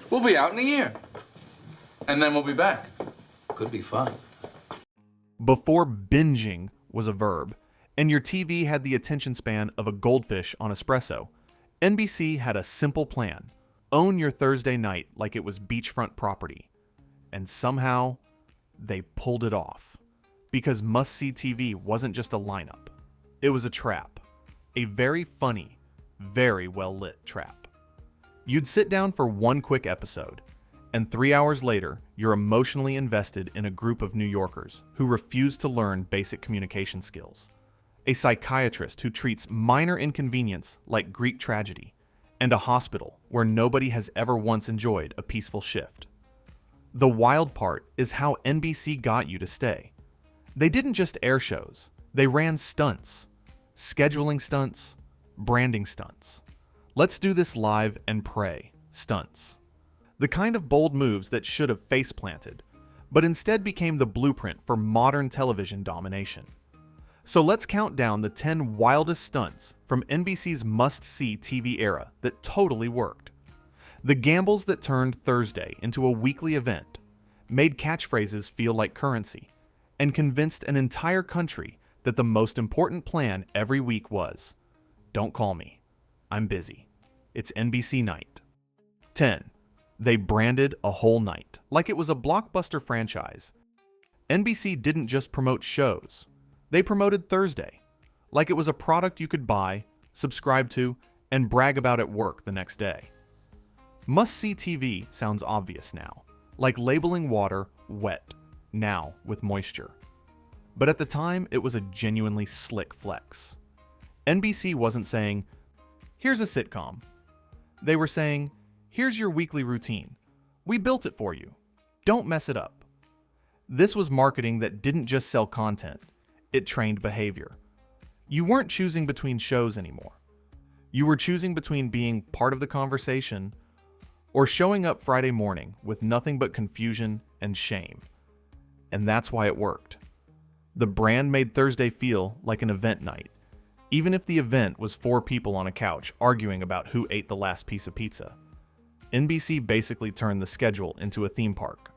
We'll be out in a year. And then we'll be back. Could be fun. Before binging was a verb, and your TV had the attention span of a goldfish on espresso, NBC had a simple plan. Own your Thursday night like it was beachfront property. And somehow, they pulled it off. Because must-see TV wasn't just a lineup. It was a trap. A very funny, very well-lit trap. You'd sit down for one quick episode, and 3 hours later, you're emotionally invested in a group of New Yorkers who refuse to learn basic communication skills. A psychiatrist who treats minor inconvenience like Greek tragedy, and a hospital where nobody has ever once enjoyed a peaceful shift. The wild part is how NBC got you to stay. They didn't just air shows, they ran stunts. Scheduling stunts, branding stunts. Let's do this live and pray stunts. The kind of bold moves that should have face planted, but instead became the blueprint for modern television domination. So let's count down the 10 wildest stunts from NBC's must-see TV era that totally worked. The gambles that turned Thursday into a weekly event, made catchphrases feel like currency, and convinced an entire country that the most important plan every week was, don't call me, I'm busy. It's NBC night. 10. They branded a whole night, like it was a blockbuster franchise. NBC didn't just promote shows. They promoted Thursday, like it was a product you could buy, subscribe to, and brag about at work the next day. Must-see TV sounds obvious now, like labeling water wet, now with moisture. But at the time, it was a genuinely slick flex. NBC wasn't saying, here's a sitcom. They were saying, here's your weekly routine. We built it for you. Don't mess it up. This was marketing that didn't just sell content, it trained behavior. You weren't choosing between shows anymore. You were choosing between being part of the conversation or showing up Friday morning with nothing but confusion and shame. And that's why it worked. The brand made Thursday feel like an event night, even if the event was 4 people on a couch arguing about who ate the last piece of pizza. NBC basically turned the schedule into a theme park.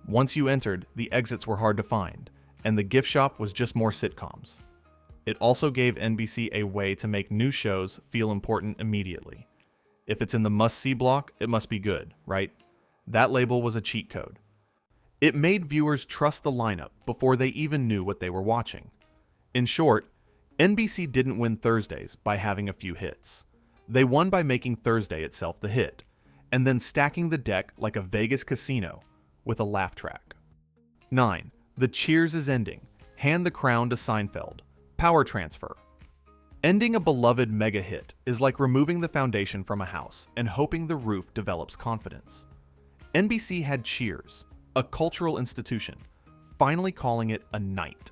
Once you entered, the exits were hard to find, and the gift shop was just more sitcoms. It also gave NBC a way to make new shows feel important immediately. If it's in the must-see block, it must be good, right? That label was a cheat code. It made viewers trust the lineup before they even knew what they were watching. In short, NBC didn't win Thursdays by having a few hits. They won by making Thursday itself the hit, and then stacking the deck like a Vegas casino with a laugh track. 9. The Cheers is ending. Hand the crown to Seinfeld. Power transfer. Ending a beloved mega hit is like removing the foundation from a house and hoping the roof develops confidence. NBC had Cheers, a cultural institution, finally calling it a night.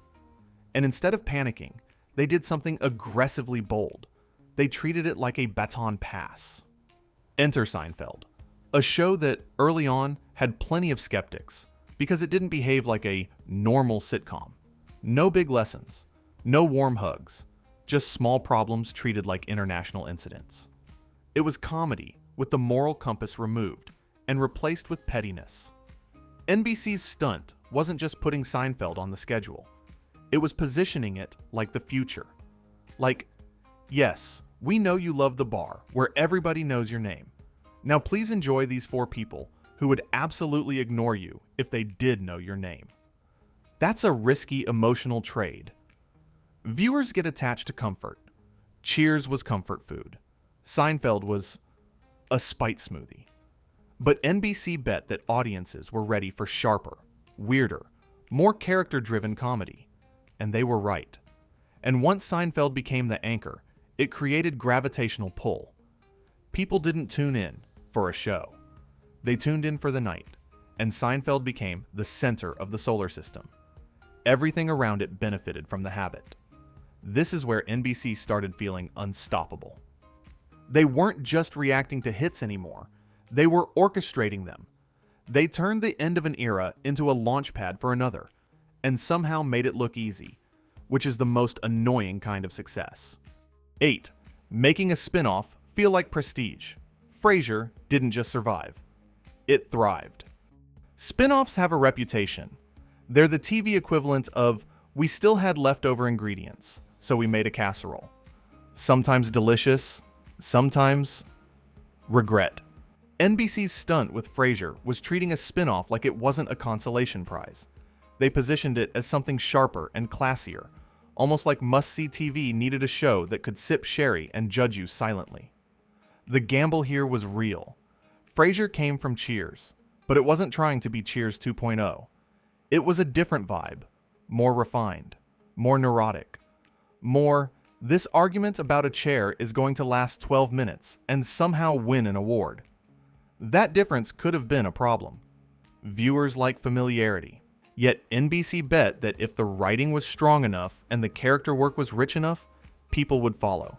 And instead of panicking, they did something aggressively bold. They treated it like a baton pass. Enter Seinfeld, a show that early on had plenty of skeptics because it didn't behave like a normal sitcom. No big lessons, no warm hugs, just small problems treated like international incidents. It was comedy with the moral compass removed and replaced with pettiness. NBC's stunt wasn't just putting Seinfeld on the schedule. It was positioning it like the future. Like, yes, we know you love the bar where everybody knows your name. Now please enjoy these 4 people who would absolutely ignore you if they did know your name. That's a risky emotional trade. Viewers get attached to comfort. Cheers was comfort food. Seinfeld was a spite smoothie. But NBC bet that audiences were ready for sharper, weirder, more character-driven comedy. And they were right. And once Seinfeld became the anchor, it created gravitational pull. People didn't tune in for a show. They tuned in for the night, and Seinfeld became the center of the solar system. Everything around it benefited from the habit. This is where NBC started feeling unstoppable. They weren't just reacting to hits anymore. They were orchestrating them. They turned the end of an era into a launchpad for another, and somehow made it look easy, which is the most annoying kind of success. 8. Making a spin-off feel like prestige. Frasier didn't just survive. It thrived. Spin-offs have a reputation. They're the TV equivalent of, we still had leftover ingredients, so we made a casserole. Sometimes delicious, sometimes regret. NBC's stunt with Frasier was treating a spin-off like it wasn't a consolation prize. They positioned it as something sharper and classier, almost like must-see TV needed a show that could sip sherry and judge you silently. The gamble here was real. Frasier came from Cheers, but it wasn't trying to be Cheers 2.0. It was a different vibe, more refined, more neurotic, more, this argument about a chair is going to last 12 minutes and somehow win an award. That difference could have been a problem. Viewers like familiarity. Yet NBC bet that if the writing was strong enough and the character work was rich enough, people would follow,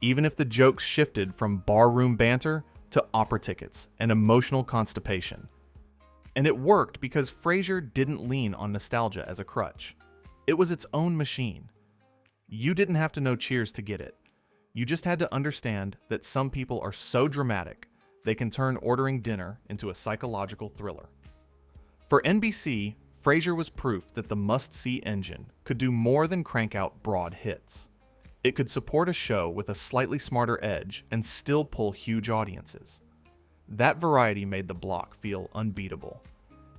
even if the jokes shifted from barroom banter to opera tickets and emotional constipation. And it worked because Frasier didn't lean on nostalgia as a crutch. It was its own machine. You didn't have to know Cheers to get it. You just had to understand that some people are so dramatic, they can turn ordering dinner into a psychological thriller. For NBC, Frasier was proof that the must-see engine could do more than crank out broad hits. It could support a show with a slightly smarter edge and still pull huge audiences. That variety made the block feel unbeatable.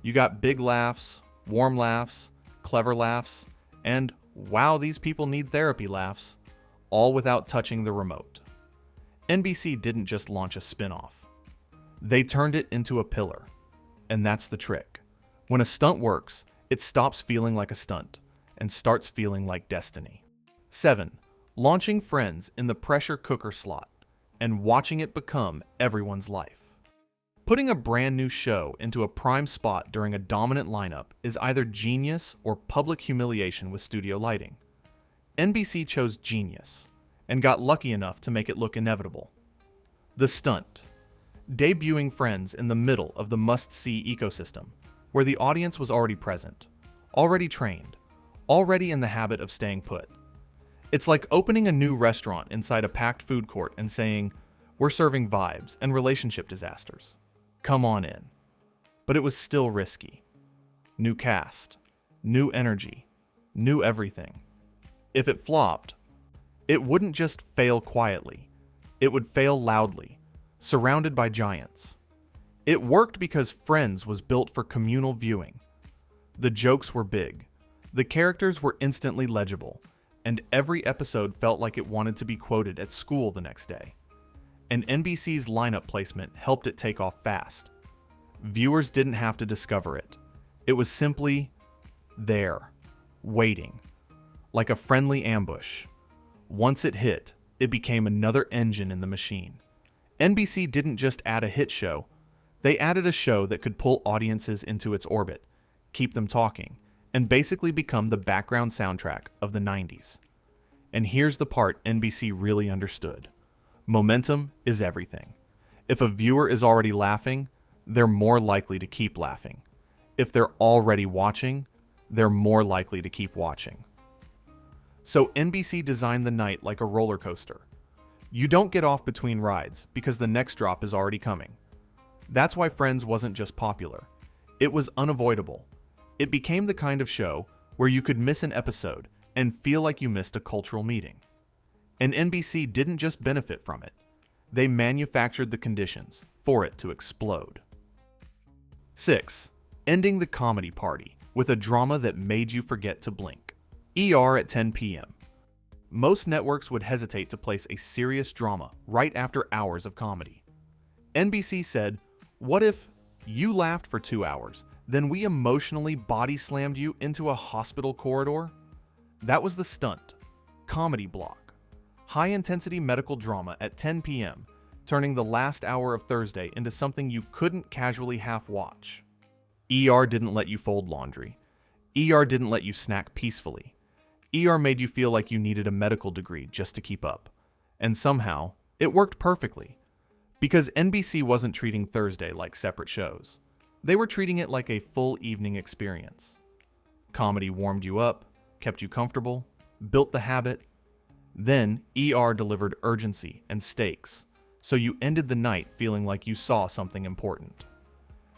You got big laughs, warm laughs, clever laughs, and wow, these people need therapy laughs, all without touching the remote. NBC didn't just launch a spin-off. They turned it into a pillar. And that's the trick. When a stunt works, it stops feeling like a stunt and starts feeling like destiny. 7. Launching Friends in the pressure cooker slot and watching it become everyone's life. Putting a brand new show into a prime spot during a dominant lineup is either genius or public humiliation with studio lighting. NBC chose genius and got lucky enough to make it look inevitable. The stunt. Debuting Friends in the middle of the must-see ecosystem, where the audience was already present, already trained, already in the habit of staying put. It's like opening a new restaurant inside a packed food court and saying, we're serving vibes and relationship disasters. Come on in. But it was still risky. New cast, new energy, new everything. If it flopped, it wouldn't just fail quietly. It would fail loudly, surrounded by giants. It worked because Friends was built for communal viewing. The jokes were big, the characters were instantly legible, and every episode felt like it wanted to be quoted at school the next day. And NBC's lineup placement helped it take off fast. Viewers didn't have to discover it. It was simply there, waiting, like a friendly ambush. Once it hit, it became another engine in the machine. NBC didn't just add a hit show, they added a show that could pull audiences into its orbit, keep them talking, and basically become the background soundtrack of the 90s. And here's the part NBC really understood. Momentum is everything. If a viewer is already laughing, they're more likely to keep laughing. If they're already watching, they're more likely to keep watching. So NBC designed the night like a roller coaster. You don't get off between rides because the next drop is already coming. That's why Friends wasn't just popular. It was unavoidable. It became the kind of show where you could miss an episode and feel like you missed a cultural meeting. And NBC didn't just benefit from it. They manufactured the conditions for it to explode. 6. Ending the comedy party with a drama that made you forget to blink. ER at 10 p.m. Most networks would hesitate to place a serious drama right after hours of comedy. NBC said, what if you laughed for 2 hours, then we emotionally body slammed you into a hospital corridor? That was the stunt. Comedy block. High-intensity medical drama at 10 p.m., turning the last hour of Thursday into something you couldn't casually half-watch. ER didn't let you fold laundry. ER didn't let you snack peacefully. ER made you feel like you needed a medical degree just to keep up. And somehow, it worked perfectly. Because NBC wasn't treating Thursday like separate shows. They were treating it like a full evening experience. Comedy warmed you up, kept you comfortable, built the habit. Then ER delivered urgency and stakes, so you ended the night feeling like you saw something important.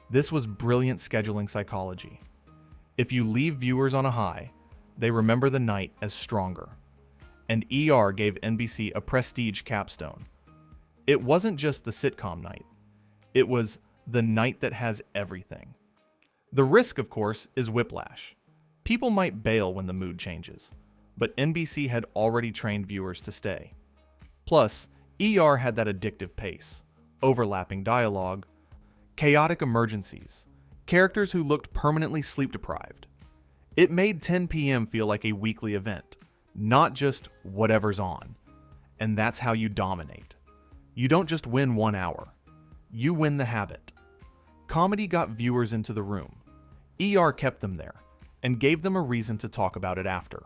This was brilliant scheduling psychology. If you leave viewers on a high, they remember the night as stronger. And ER gave NBC a prestige capstone. It wasn't just the sitcom night. It was the night that has everything. The risk, of course, is whiplash. People might bail when the mood changes, but NBC had already trained viewers to stay. Plus, ER had that addictive pace, overlapping dialogue, chaotic emergencies, characters who looked permanently sleep-deprived. It made 10 p.m. feel like a weekly event, not just whatever's on. And that's how you dominate. You don't just win 1 hour. You win the habit. Comedy got viewers into the room. ER kept them there and gave them a reason to talk about it after.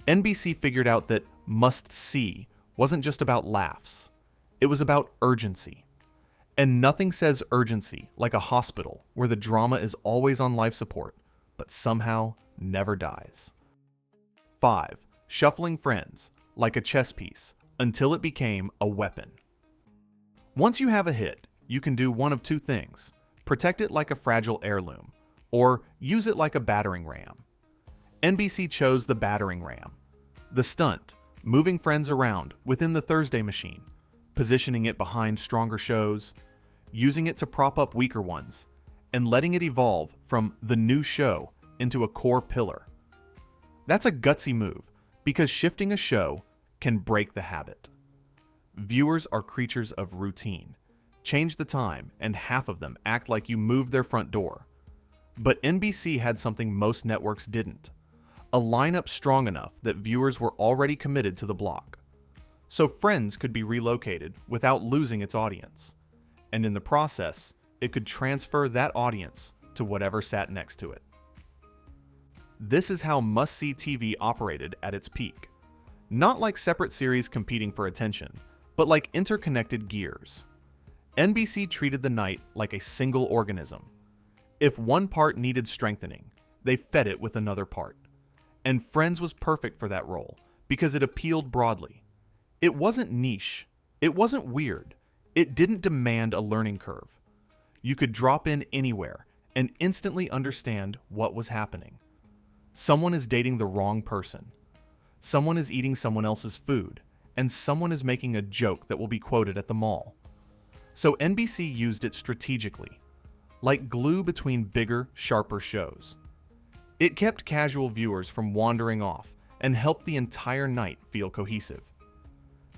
NBC figured out that must-see wasn't just about laughs. It was about urgency. And nothing says urgency like a hospital where the drama is always on life support, but somehow never dies. 5. Shuffling friends, like a chess piece, until it became a weapon. Once you have a hit, you can do one of two things: protect it like a fragile heirloom, or use it like a battering ram. NBC chose the battering ram. The stunt, moving friends around within the Thursday machine, positioning it behind stronger shows, using it to prop up weaker ones, and letting it evolve from the new show into a core pillar. That's a gutsy move, because shifting a show can break the habit. Viewers are creatures of routine. Change the time, and half of them act like you moved their front door. But NBC had something most networks didn't: a lineup strong enough that viewers were already committed to the block. So Friends could be relocated without losing its audience. And in the process, it could transfer that audience to whatever sat next to it. This is how must-see TV operated at its peak. Not like separate series competing for attention, but like interconnected gears. NBC treated the night like a single organism. If one part needed strengthening, they fed it with another part. And Friends was perfect for that role because it appealed broadly. It wasn't niche. It wasn't weird. It didn't demand a learning curve. You could drop in anywhere and instantly understand what was happening. Someone is dating the wrong person. Someone is eating someone else's food, and someone is making a joke that will be quoted at the mall. So NBC used it strategically, like glue between bigger, sharper shows. It kept casual viewers from wandering off and helped the entire night feel cohesive.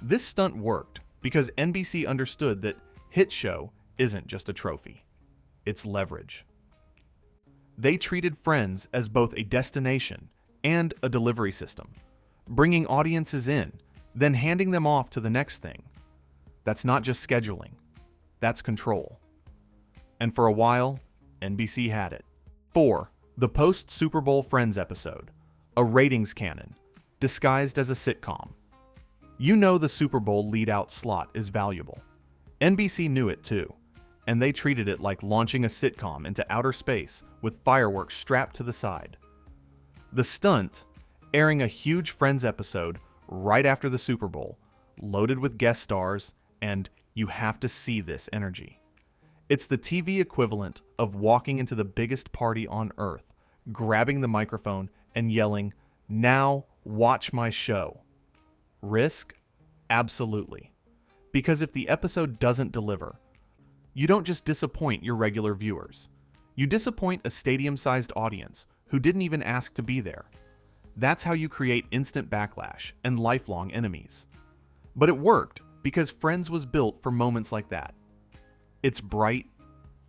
This stunt worked because NBC understood that hit show isn't just a trophy, it's leverage. They treated Friends as both a destination and a delivery system, bringing audiences in, then handing them off to the next thing. That's not just scheduling, that's control. And for a while, NBC had it. 4. The post-Super Bowl Friends episode, a ratings cannon, disguised as a sitcom. You know the Super Bowl lead-out slot is valuable. NBC knew it too, and they treated it like launching a sitcom into outer space with fireworks strapped to the side. The stunt, airing a huge Friends episode right after the Super Bowl, loaded with guest stars, and you have to see this energy. It's the TV equivalent of walking into the biggest party on earth, grabbing the microphone and yelling, "Now watch my show." Risk? Absolutely. Because if the episode doesn't deliver, you don't just disappoint your regular viewers. You disappoint a stadium-sized audience who didn't even ask to be there. That's how you create instant backlash and lifelong enemies. But it worked because Friends was built for moments like that. It's bright,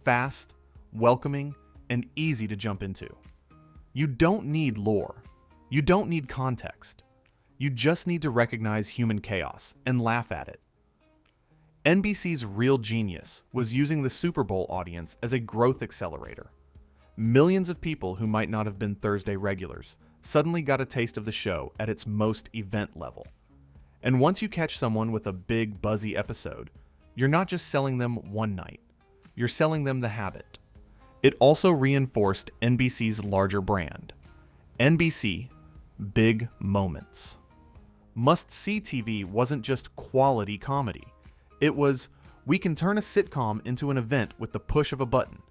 fast, welcoming, and easy to jump into. You don't need lore. You don't need context. You just need to recognize human chaos and laugh at it. NBC's real genius was using the Super Bowl audience as a growth accelerator. Millions of people who might not have been Thursday regulars suddenly got a taste of the show at its most event level. And once you catch someone with a big, buzzy episode, you're not just selling them one night. You're selling them the habit. It also reinforced NBC's larger brand. NBC, big moments. Must-see TV wasn't just quality comedy. It was, we can turn a sitcom into an event with the push of a button.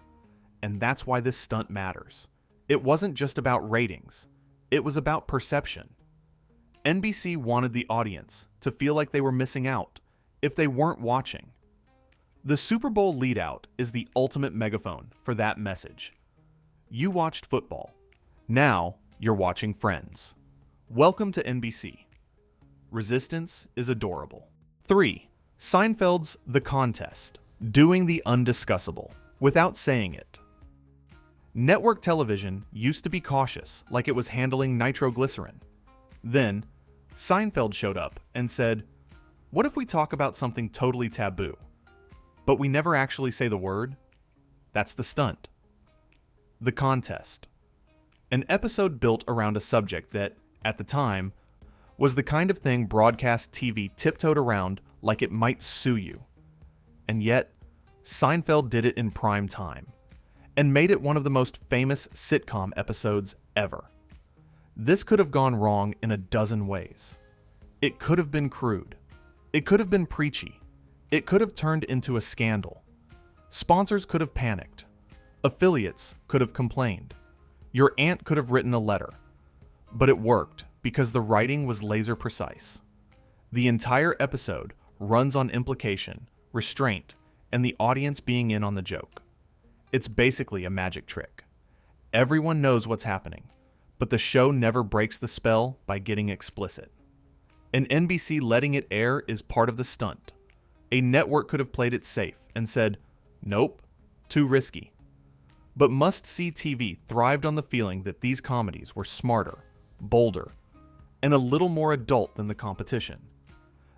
and that's why this stunt matters. It wasn't just about ratings. It was about perception. NBC wanted the audience to feel like they were missing out if they weren't watching. The Super Bowl leadout is the ultimate megaphone for that message. You watched football. Now you're watching Friends. Welcome to NBC. Resistance is adorable. 3. Seinfeld's The Contest. Doing the undiscussable without saying it. Network television used to be cautious, like it was handling nitroglycerin. Then, Seinfeld showed up and said, "What if we talk about something totally taboo, but we never actually say the word?" That's the stunt. The Contest. An episode built around a subject that, at the time, was the kind of thing broadcast TV tiptoed around like it might sue you. And yet, Seinfeld did it in prime time, and made it one of the most famous sitcom episodes ever. This could have gone wrong in a dozen ways. It could have been crude. It could have been preachy. It could have turned into a scandal. Sponsors could have panicked. Affiliates could have complained. Your aunt could have written a letter. But it worked because the writing was laser precise. The entire episode runs on implication, restraint, and the audience being in on the joke. It's basically a magic trick. Everyone knows what's happening, but the show never breaks the spell by getting explicit. And NBC letting it air is part of the stunt. A network could have played it safe and said, "Nope, too risky." But must-see TV thrived on the feeling that these comedies were smarter, bolder, and a little more adult than the competition.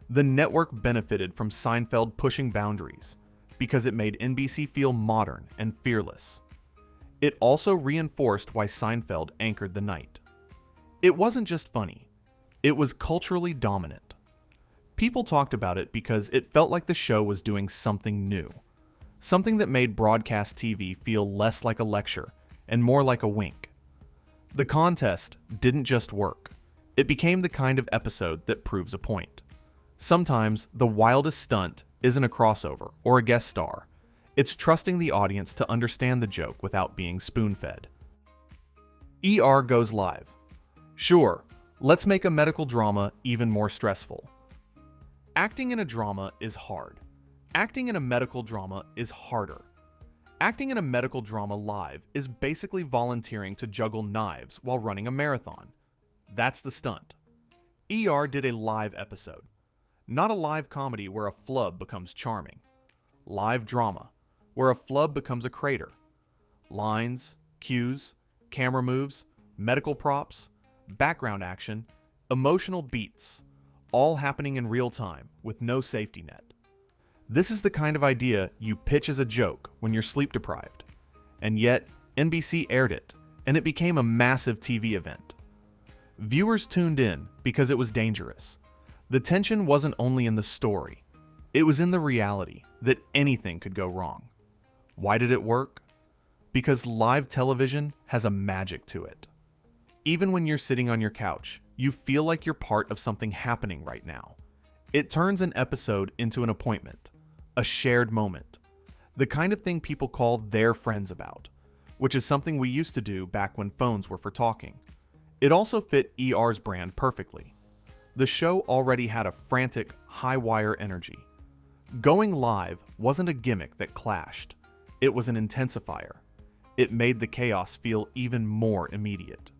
The network benefited from Seinfeld pushing boundaries because it made NBC feel modern and fearless. It also reinforced why Seinfeld anchored the night. It wasn't just funny. It was culturally dominant. People talked about it because it felt like the show was doing something new. Something that made broadcast TV feel less like a lecture and more like a wink. The Contest didn't just work. It became the kind of episode that proves a point. Sometimes the wildest stunt isn't a crossover or a guest star. It's trusting the audience to understand the joke without being spoon-fed. ER goes live. Sure, let's make a medical drama even more stressful. Acting in a drama is hard. Acting in a medical drama is harder. Acting in a medical drama live is basically volunteering to juggle knives while running a marathon. That's the stunt. ER did a live episode. Not a live comedy where a flub becomes charming. Live drama, where a flub becomes a crater. Lines, cues, camera moves, medical props, background action, emotional beats, all happening in real time with no safety net. This is the kind of idea you pitch as a joke when you're sleep deprived. And yet, NBC aired it, and it became a massive TV event. Viewers tuned in because it was dangerous. The tension wasn't only in the story, it was in the reality that anything could go wrong. Why did it work? Because live television has a magic to it. Even when you're sitting on your couch, you feel like you're part of something happening right now. It turns an episode into an appointment, a shared moment, the kind of thing people call their friends about, which is something we used to do back when phones were for talking. It also fit ER's brand perfectly. The show already had a frantic, high-wire energy. Going live wasn't a gimmick that clashed. It was an intensifier. It made the chaos feel even more immediate.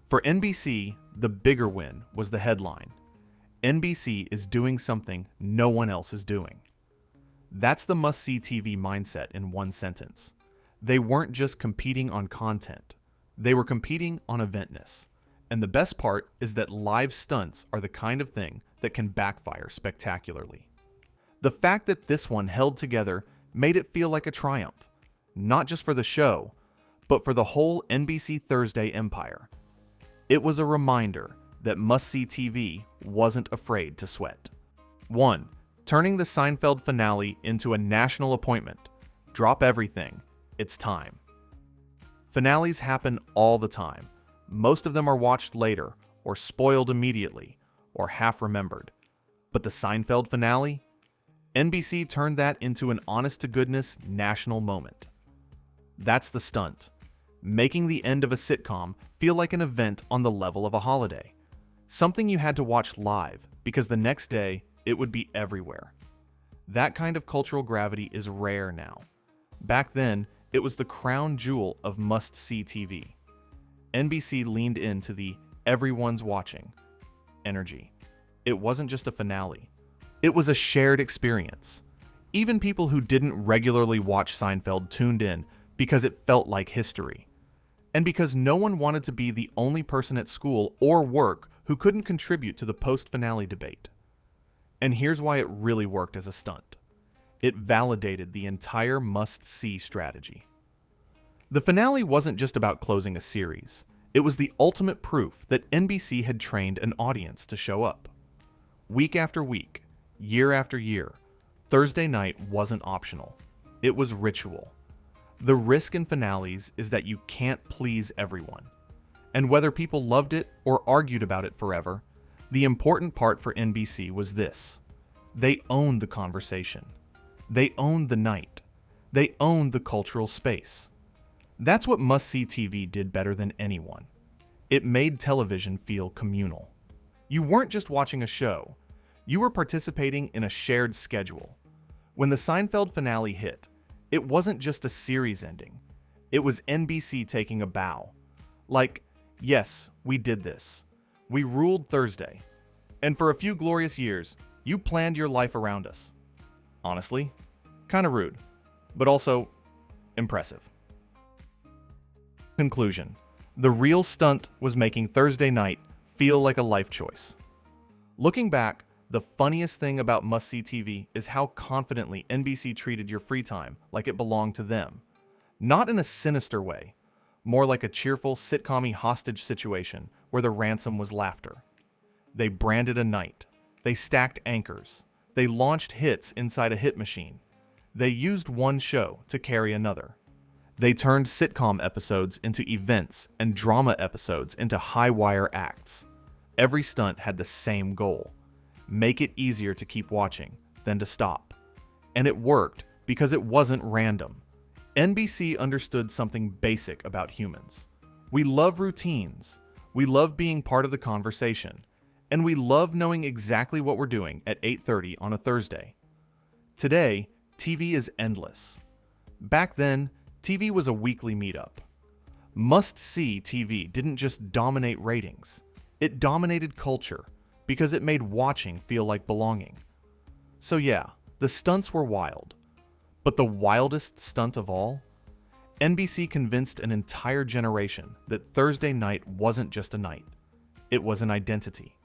For NBC, the bigger win was the headline. NBC is doing something no one else is doing. That's the must-see TV mindset in one sentence. They weren't just competing on content. They were competing on eventness. And the best part is that live stunts are the kind of thing that can backfire spectacularly. The fact that this one held together made it feel like a triumph, not just for the show, but for the whole NBC Thursday empire. It was a reminder that must-see TV wasn't afraid to sweat. 1. Turning the Seinfeld finale into a national appointment. Drop everything. It's time. Finales happen all the time. Most of them are watched later, or spoiled immediately, or half-remembered. But the Seinfeld finale? NBC turned that into an honest-to-goodness national moment. That's the stunt, making the end of a sitcom feel like an event on the level of a holiday. Something you had to watch live because the next day it would be everywhere. That kind of cultural gravity is rare now. Back then, it was the crown jewel of must-see TV. NBC leaned into the everyone's watching energy. It wasn't just a finale. It was a shared experience. Even people who didn't regularly watch Seinfeld tuned in because it felt like history. And because no one wanted to be the only person at school or work who couldn't contribute to the post-finale debate. And here's why it really worked as a stunt. It validated the entire must-see strategy. The finale wasn't just about closing a series. It was the ultimate proof that NBC had trained an audience to show up. Week after week, year after year, Thursday night wasn't optional. It was ritual. The risk in finales is that you can't please everyone. And whether people loved it or argued about it forever, the important part for NBC was this. They owned the conversation. They owned the night. They owned the cultural space. That's what must-see TV did better than anyone. It made television feel communal. You weren't just watching a show. You were participating in a shared schedule. When the Seinfeld finale hit, it wasn't just a series ending. It was NBC taking a bow. Like, yes, we did this. We ruled Thursday. And for a few glorious years, you planned your life around us. Honestly, kind of rude, but also impressive. Conclusion. The real stunt was making Thursday night feel like a life choice. Looking back, the funniest thing about must-see TV is how confidently NBC treated your free time like it belonged to them. Not in a sinister way, more like a cheerful sitcom-y hostage situation where the ransom was laughter. They branded a night. They stacked anchors. They launched hits inside a hit machine. They used one show to carry another. They turned sitcom episodes into events and drama episodes into high-wire acts. Every stunt had the same goal: make it easier to keep watching than to stop. And it worked because it wasn't random. NBC understood something basic about humans. We love routines. We love being part of the conversation. And we love knowing exactly what we're doing at 8:30 on a Thursday. Today, TV is endless. Back then, TV was a weekly meetup. Must-see TV didn't just dominate ratings. It dominated culture because it made watching feel like belonging. So yeah, the stunts were wild. But the wildest stunt of all? NBC convinced an entire generation that Thursday night wasn't just a night. It was an identity.